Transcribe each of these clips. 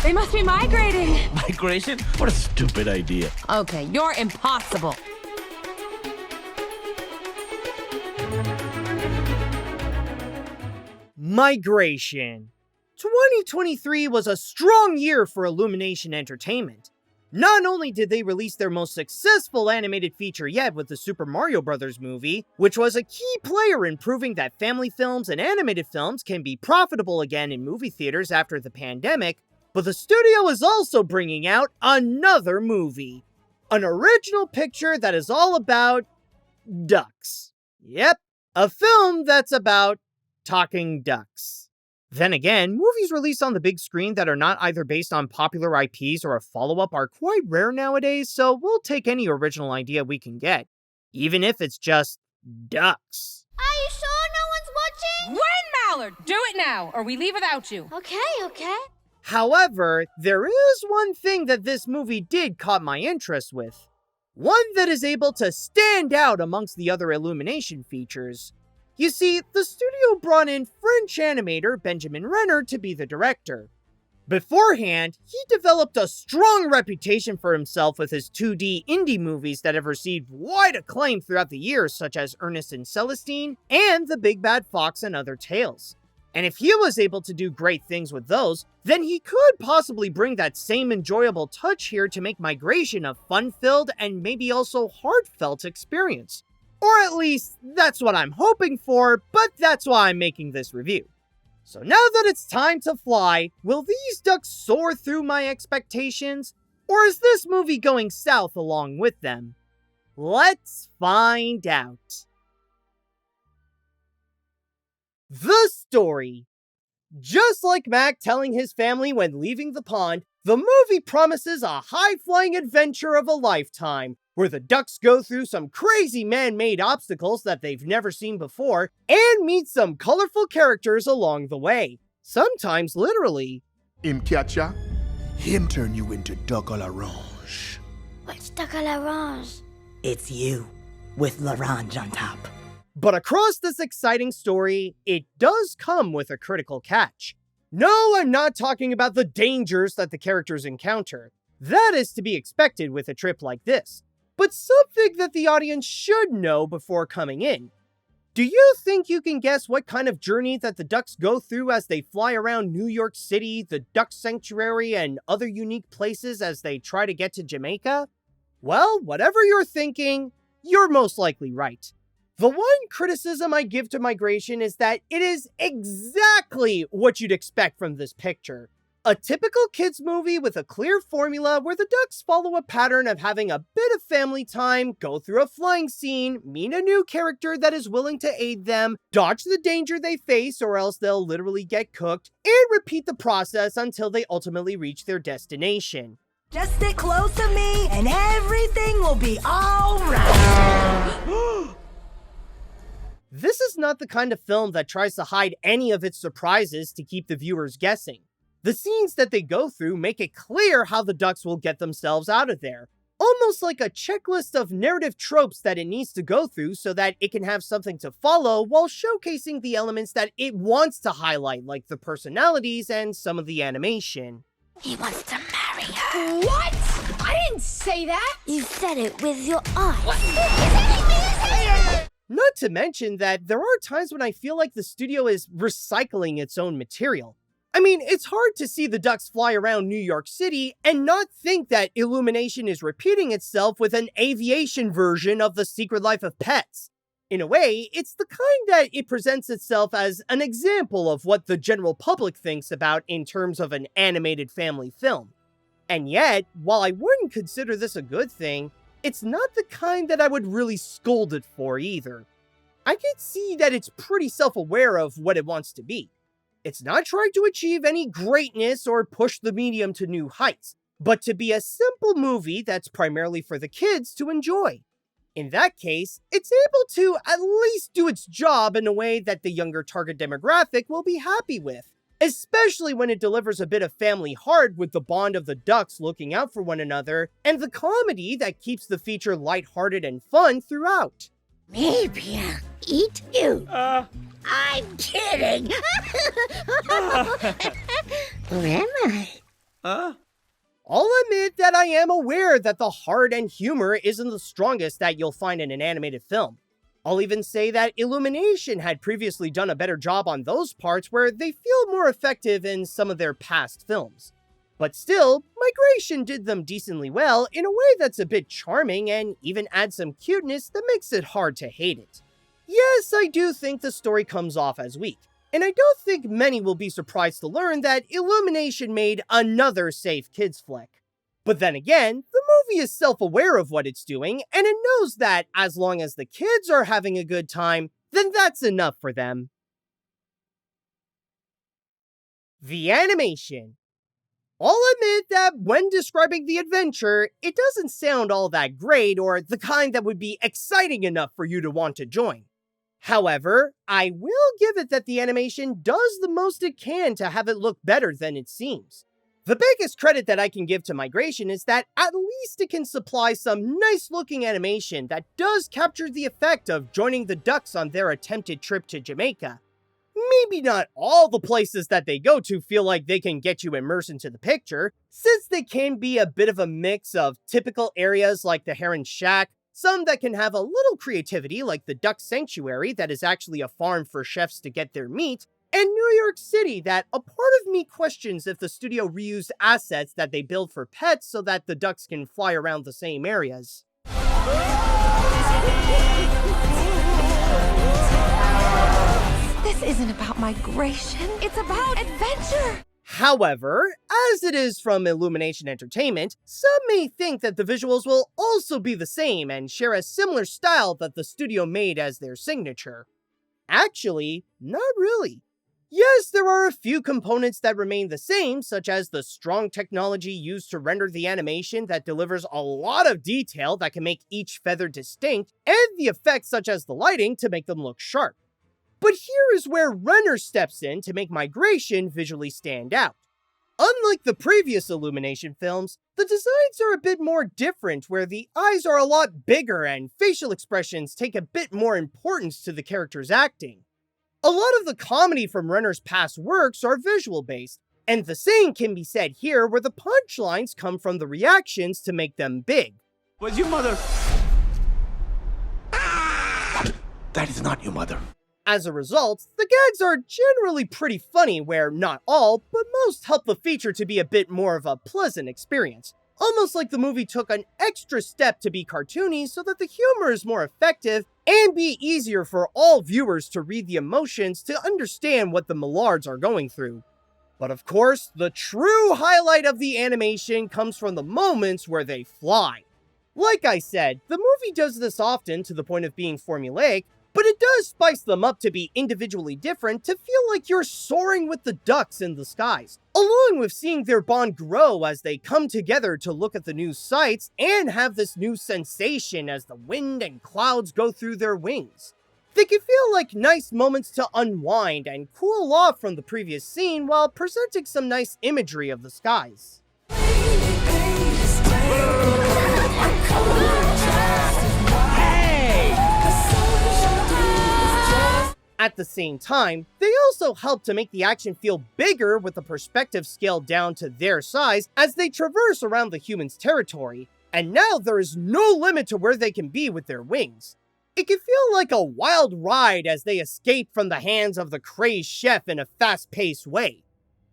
They must be migrating. Migration? What a stupid idea. Okay, you're impossible. Migration. 2023 was a strong year for Illumination Entertainment. Not only did they release their most successful animated feature yet with the Super Mario Bros. Movie, which was a key player in proving that family films and animated films can be profitable again in movie theaters after the pandemic, but the studio is also bringing out another movie. An original picture that is all about ducks. Yep, a film that's about talking ducks. Then again, movies released on the big screen that are not either based on popular IPs or a follow-up are quite rare nowadays, so we'll take any original idea we can get, even if it's just ducks. Are you sure no one's watching? Gwen Mallard, do it now, or we leave without you. Okay. However, there is one thing that this movie did caught my interest with. One that is able to stand out amongst the other Illumination features. You see, the studio brought in French animator Benjamin Renner to be the director. Beforehand, he developed a strong reputation for himself with his 2D indie movies that have received wide acclaim throughout the years, such as Ernest and Celestine and The Big Bad Fox and Other Tales. And if he was able to do great things with those, then he could possibly bring that same enjoyable touch here to make Migration a fun-filled and maybe also heartfelt experience. Or at least, that's what I'm hoping for, but that's why I'm making this review. So now that it's time to fly, will these ducks soar through my expectations? Or is this movie going south along with them? Let's find out. The story. Just like Mac telling his family when leaving the pond, the movie promises a high-flying adventure of a lifetime, where the ducks go through some crazy man-made obstacles that they've never seen before, and meet some colorful characters along the way. Sometimes literally. Him catch ya, him turn you into duck à l'orange. What's duck à l'orange? It's you, with l'orange on top. But across this exciting story, it does come with a critical catch. No, I'm not talking about the dangers that the characters encounter. That is to be expected with a trip like this. But something that the audience should know before coming in. Do you think you can guess what kind of journey that the ducks go through as they fly around New York City, the Duck Sanctuary, and other unique places as they try to get to Jamaica? Well, whatever you're thinking, you're most likely right. The one criticism I give to Migration is that it is exactly what you'd expect from this picture. A typical kids movie with a clear formula where the ducks follow a pattern of having a bit of family time, go through a flying scene, meet a new character that is willing to aid them, dodge the danger they face or else they'll literally get cooked, and repeat the process until they ultimately reach their destination. Just stick close to me and everything will be alright. This is not the kind of film that tries to hide any of its surprises to keep the viewers guessing. The scenes that they go through make it clear how the ducks will get themselves out of there. Almost like a checklist of narrative tropes that it needs to go through so that it can have something to follow while showcasing the elements that it wants to highlight, like the personalities and some of the animation. He wants to marry her. What? I didn't say that. You said it with your eyes. Not to mention that there are times when I feel like the studio is recycling its own material. I mean, it's hard to see the ducks fly around New York City and not think that Illumination is repeating itself with an aviation version of The Secret Life of Pets. In a way, it's the kind that it presents itself as an example of what the general public thinks about in terms of an animated family film. And yet, while I wouldn't consider this a good thing, it's not the kind that I would really scold it for either. I can see that it's pretty self-aware of what it wants to be. It's not trying to achieve any greatness or push the medium to new heights, but to be a simple movie that's primarily for the kids to enjoy. In that case, it's able to at least do its job in a way that the younger target demographic will be happy with, especially when it delivers a bit of family heart with the bond of the ducks looking out for one another, and the comedy that keeps the feature lighthearted and fun throughout. Maybe I'll eat you. I'm kidding. Or am I? I'll admit that I am aware that the heart and humor isn't the strongest that you'll find in an animated film. I'll even say that Illumination had previously done a better job on those parts where they feel more effective in some of their past films. But still, Migration did them decently well in a way that's a bit charming and even adds some cuteness that makes it hard to hate it. Yes, I do think the story comes off as weak, and I don't think many will be surprised to learn that Illumination made another safe kids flick. But then again, the movie is self-aware of what it's doing, and it knows that as long as the kids are having a good time, then that's enough for them. The animation. I'll admit that when describing the adventure, it doesn't sound all that great or the kind that would be exciting enough for you to want to join. However, I will give it that the animation does the most it can to have it look better than it seems. The biggest credit that I can give to Migration is that at least it can supply some nice-looking animation that does capture the effect of joining the Ducks on their attempted trip to Jamaica. Maybe not all the places that they go to feel like they can get you immersed into the picture, since they can be a bit of a mix of typical areas like the Heron Shack, some that can have a little creativity like the Duck Sanctuary that is actually a farm for chefs to get their meat, and New York City that a part of me questions if the studio reused assets that they build for pets so that the ducks can fly around the same areas. This isn't about migration. It's about adventure. However, as it is from Illumination Entertainment, some may think that the visuals will also be the same and share a similar style that the studio made as their signature. Actually, not really. Yes, there are a few components that remain the same, such as the strong technology used to render the animation that delivers a lot of detail that can make each feather distinct, and the effects such as the lighting to make them look sharp. But here is where Renner steps in to make Migration visually stand out. Unlike the previous Illumination films, the designs are a bit more different, where the eyes are a lot bigger and facial expressions take a bit more importance to the character's acting. A lot of the comedy from Renner's past works are visual-based, and the same can be said here where the punchlines come from the reactions to make them big. Was your mother? That is not your mother. As a result, the gags are generally pretty funny where not all, but most help the feature to be a bit more of a pleasant experience. Almost like the movie took an extra step to be cartoony so that the humor is more effective and be easier for all viewers to read the emotions to understand what the Millards are going through. But of course, the true highlight of the animation comes from the moments where they fly. Like I said, the movie does this often to the point of being formulaic, but it does spice them up to be individually different to feel like you're soaring with the ducks in the skies, along with seeing their bond grow as they come together to look at the new sights and have this new sensation as the wind and clouds go through their wings. They can feel like nice moments to unwind and cool off from the previous scene while presenting some nice imagery of the skies. At the same time, they also help to make the action feel bigger with the perspective scaled down to their size as they traverse around the humans' territory, and now there is no limit to where they can be with their wings. It can feel like a wild ride as they escape from the hands of the crazed chef in a fast-paced way.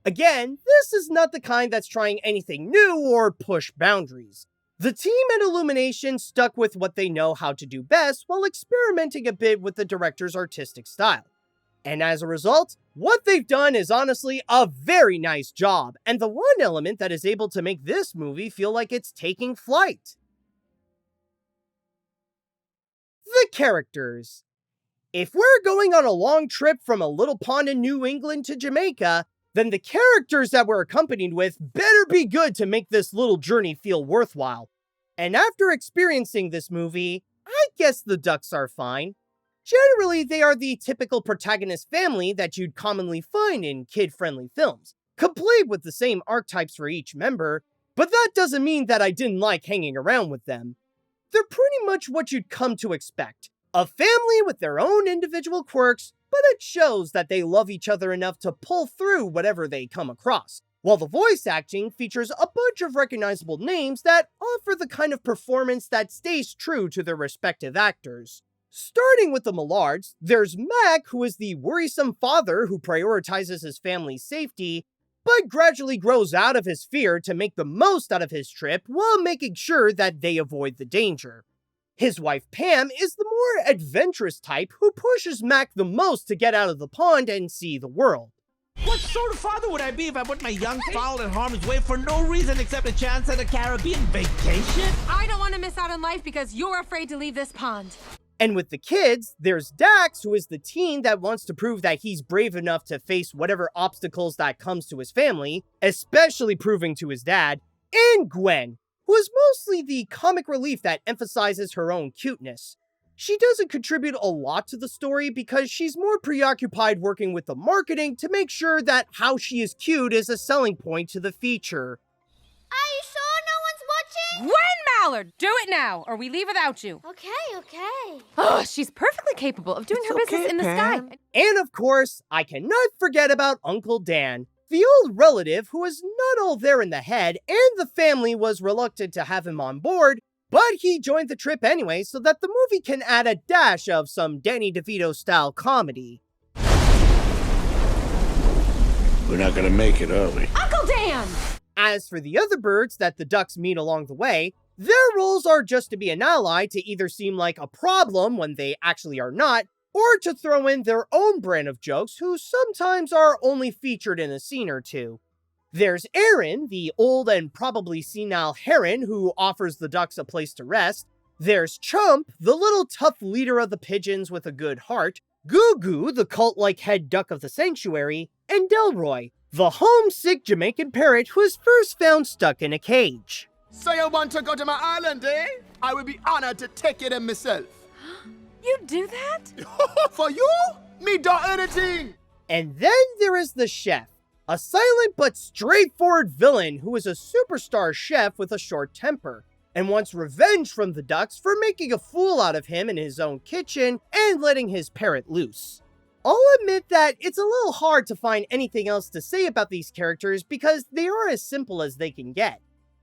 Again, this is not the kind that's trying anything new or push boundaries. The team at Illumination stuck with what they know how to do best while experimenting a bit with the director's artistic style. And as a result, what they've done is honestly a very nice job, and the one element that is able to make this movie feel like it's taking flight. The characters. If we're going on a long trip from a little pond in New England to Jamaica, then the characters that we're accompanied with better be good to make this little journey feel worthwhile. And after experiencing this movie, I guess the ducks are fine. Generally, they are the typical protagonist family that you'd commonly find in kid-friendly films, complete with the same archetypes for each member, but that doesn't mean that I didn't like hanging around with them. They're pretty much what you'd come to expect. A family with their own individual quirks, but it shows that they love each other enough to pull through whatever they come across, while the voice acting features a bunch of recognizable names that offer the kind of performance that stays true to their respective actors. Starting with the Millards, there's Mac, who is the worrisome father who prioritizes his family's safety, but gradually grows out of his fear to make the most out of his trip while making sure that they avoid the danger. His wife Pam is the more adventurous type who pushes Mac the most to get out of the pond and see the world. What sort of father would I be if I put my young fowl in harm's way for no reason except a chance at a Caribbean vacation? I don't want to miss out on life because you're afraid to leave this pond. And with the kids, there's Dax, who is the teen that wants to prove that he's brave enough to face whatever obstacles that comes to his family, especially proving to his dad, and Gwen, who is mostly the comic relief that emphasizes her own cuteness. She doesn't contribute a lot to the story because she's more preoccupied working with the marketing to make sure that how she is cute is a selling point to the feature. Are you sure no one's watching? Gwen Mallard, do it now, or we leave without you. Okay. Oh, she's perfectly capable of doing her business in the sky. And of course, I cannot forget about Uncle Dan, the old relative who is not all there in the head, and the family was reluctant to have him on board, but he joined the trip anyway so that the movie can add a dash of some Danny DeVito-style comedy. We're not gonna make it, are we? Uncle Dan! As for the other birds that the ducks meet along the way, their roles are just to be an ally to either seem like a problem when they actually are not, or to throw in their own brand of jokes who sometimes are only featured in a scene or two. There's Aaron, the old and probably senile heron who offers the ducks a place to rest. There's Chump, the little tough leader of the pigeons with a good heart. Goo Goo, the cult-like head duck of the sanctuary. And Delroy, the homesick Jamaican parrot who is first found stuck in a cage. So you want to go to my island, eh? I will be honored to take you there myself. You do that? For you? Me do anything! And then there is the chef, a silent but straightforward villain who is a superstar chef with a short temper, and wants revenge from the ducks for making a fool out of him in his own kitchen and letting his parrot loose. I'll admit that it's a little hard to find anything else to say about these characters because they are as simple as they can get.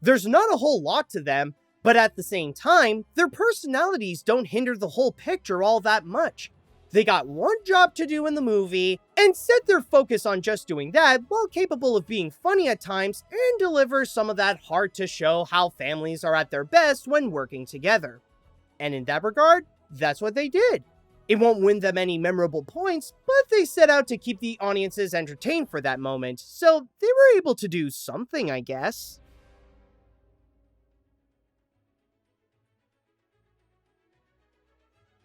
There's not a whole lot to them, but at the same time, their personalities don't hinder the whole picture all that much. They got one job to do in the movie, and set their focus on just doing that while capable of being funny at times and deliver some of that heart to show how families are at their best when working together. And in that regard, that's what they did. It won't win them any memorable points, but they set out to keep the audiences entertained for that moment, so they were able to do something, I guess.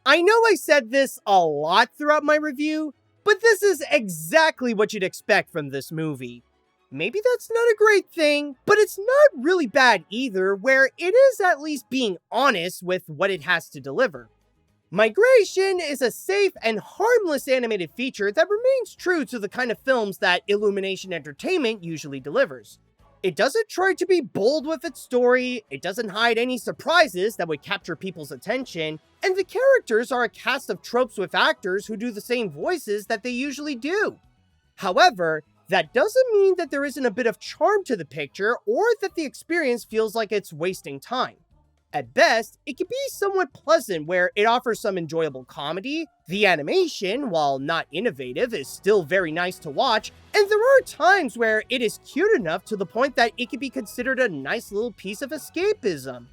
I know I said this a lot throughout my review, but this is exactly what you'd expect from this movie. Maybe that's not a great thing, but it's not really bad either, where it is at least being honest with what it has to deliver. Migration is a safe and harmless animated feature that remains true to the kind of films that Illumination Entertainment usually delivers. It doesn't try to be bold with its story, it doesn't hide any surprises that would capture people's attention, and the characters are a cast of tropes with actors who do the same voices that they usually do. However, that doesn't mean that there isn't a bit of charm to the picture or that the experience feels like it's wasting time. At best, it can be somewhat pleasant where it offers some enjoyable comedy, the animation, while not innovative, is still very nice to watch, and there are times where it is cute enough to the point that it can be considered a nice little piece of escapism.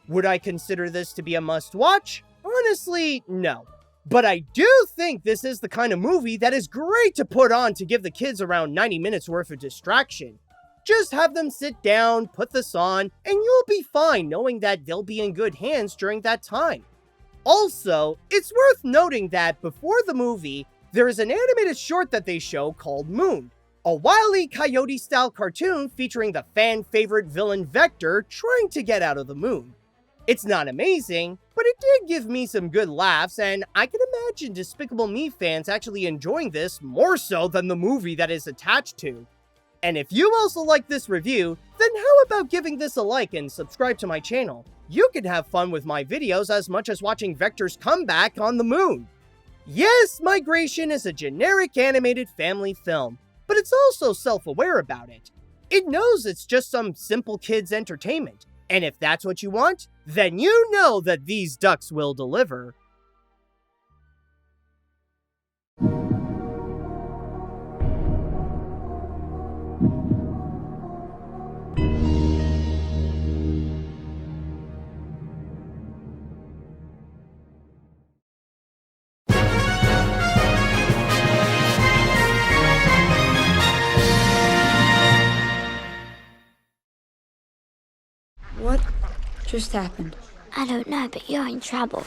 Would I consider this to be a must-watch? Honestly, no. But I do think this is the kind of movie that is great to put on to give the kids around 90 minutes worth of distraction. Just have them sit down, put this on, and you'll be fine knowing that they'll be in good hands during that time. Also, it's worth noting that before the movie, there is an animated short that they show called Moon, a Wile E. Coyote-style cartoon featuring the fan-favorite villain Vector trying to get out of the moon. It's not amazing, but it did give me some good laughs, and I can imagine Despicable Me fans actually enjoying this more so than the movie that is attached to. And if you also like this review, then how about giving this a like and subscribe to my channel? You can have fun with my videos as much as watching Vector's comeback on the moon. Yes, Migration is a generic animated family film, but it's also self-aware about it. It knows it's just some simple kids' entertainment. And if that's what you want, then you know that these ducks will deliver. What just happened? I don't know, but you're in trouble.